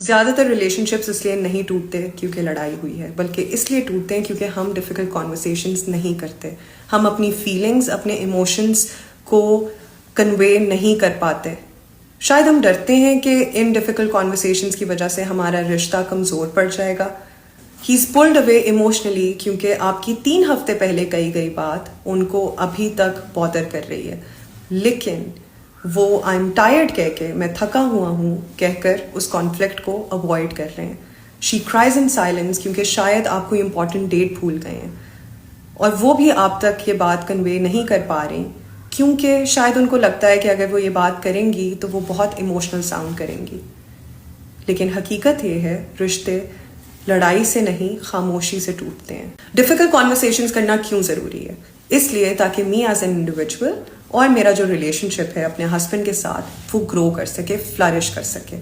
زیادہ ریلیشنشپس اس لیے نہیں ٹوٹتے کیونکہ لڑائی ہوئی ہے، بلکہ اس لیے ٹوٹتے ہیں کیونکہ ہم ڈیفیکلٹ کانورسیشنز نہیں کرتے. ہم اپنی فیلنگز، اپنے ایموشنز کو کنوے نہیں کر پاتے. شاید ہم ڈرتے ہیں کہ ان ڈیفیکلٹ کانورسیشنز کی وجہ سے ہمارا رشتہ کمزور پڑ جائے گا. ہی از پلڈ اوے ایموشنلی کیونکہ آپ کی 3 ہفتے پہلے کہی گئی بات ان کو ابھی تک بادر کر رہی ہے. لیکن وہ آئی ایم ٹائرڈ کہہ کے، میں تھکا ہوا ہوں کہہ کر اس کانفلکٹ کو اوائڈ کر رہے ہیں. شی کرائز ان سائلنس کیونکہ شاید آپ کوئی امپورٹنٹ ڈیٹ بھول گئے ہیں، اور وہ بھی آپ تک یہ بات کنوے نہیں کر پا رہی کیونکہ شاید ان کو لگتا ہے کہ اگر وہ یہ بات کریں گی تو وہ بہت ایموشنل ساؤنڈ کریں گی. لیکن حقیقت یہ ہے رشتے لڑائی سے نہیں خاموشی سے ٹوٹتے ہیں. ڈیفیکلٹ کانورسیشنز کرنا کیوں ضروری ہے؟ اس لیے تاکہ می ایز این انڈیویجول اور میرا جو ریلیشن شپ ہے اپنے ہسبینڈ کے ساتھ وہ گرو کر سکے، فلرش کر سکے.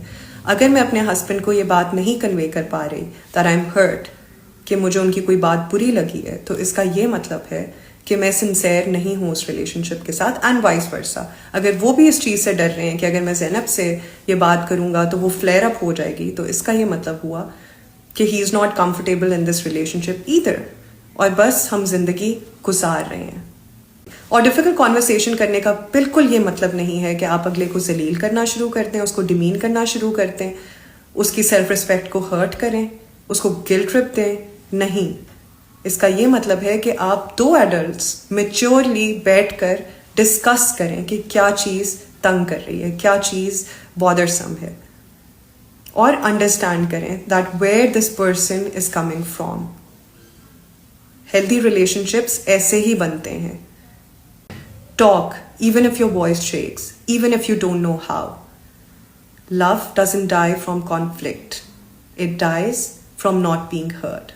اگر میں اپنے ہسبینڈ کو یہ بات نہیں کنوے کر پا رہی دیٹ آئی ایم ہرٹ، کہ مجھے ان کی کوئی بات بری لگی ہے، تو اس کا یہ مطلب ہے کہ میں سنسیئر نہیں ہوں اس ریلیشن شپ کے ساتھ، اینڈ وائس ورسا. اگر وہ بھی اس چیز سے ڈر رہے ہیں کہ اگر میں زینب سے یہ بات کروں گا تو وہ فلیئر اپ ہو جائے گی، تو اس کا یہ مطلب ہوا کہ he is not comfortable in this relationship either, اور بس ہم زندگی گزار رہے ہیں. اور ڈیفیکلٹ کانورسیشن کرنے کا بالکل یہ مطلب نہیں ہے کہ آپ اگلے کو ذلیل کرنا شروع کر دیں، اس کو ڈیمین کرنا شروع کر دیں، اس کی سیلف ریسپیکٹ کو ہرٹ کریں، اس کو گلٹ ٹرپ دیں. نہیں، اس کا یہ مطلب ہے کہ آپ 2 ایڈلٹس میچورلی بیٹھ کر ڈسکس کریں کہ کیا چیز تنگ کر رہی ہے، کیا چیز بادرسم ہے، اور انڈرسٹینڈ کریں that where this person is coming from. Healthy relation ships ایسے ہی بنتے ہیں. Talk, even if your voice shakes, even if you don't know how. Love doesn't die from conflict. It dies from not being heard.